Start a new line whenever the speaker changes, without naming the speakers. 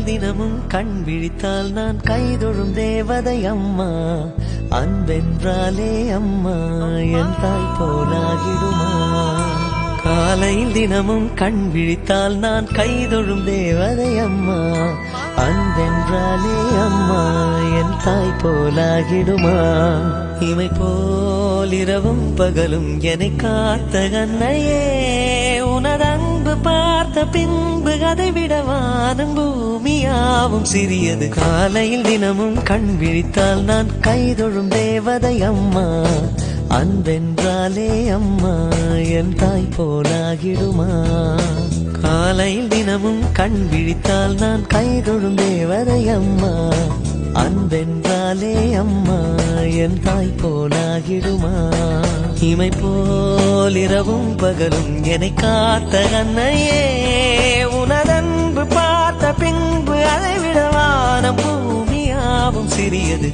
தினமும் கண் விழித்தால் நான் கைதொழும் தேவதை அம்மா. அன்பென்றாலே அம்மா என் தாய் போலாகிடுமா. காலையில் தினமும் கண் விழித்தால் நான் கைதொழும் தேவதை அம்மா. அன்பென்றாலே அம்மா என் தாய் போலாகிடுமா. இமை போல் இரவும் பகலும் என்னை காத்த கண்ணையே, உனதன்பு பார்த்த பின்பு அதை விட வானம் பூமியாவும் சிறியது. காலையில் தினமும் கண் விழித்தால் நான் கைதொழும் தேவதை அம்மா. அன்பென்றாலே அம்மா என் தாய் போலாகிடுமா. காலையில் தினமும் கண் விழித்தால் நான் கைதொழும் தேவதை அம்மா. அன்பென்றாலே அம்மா என் தாய் போலாகிடுமா. இமை போல் இரவும் பகலும் என்னை காத்த கண்ணையே, உனதன்பு பார்த்த பின்பு அதை விட வானம் பூமியாவும் சிறியது.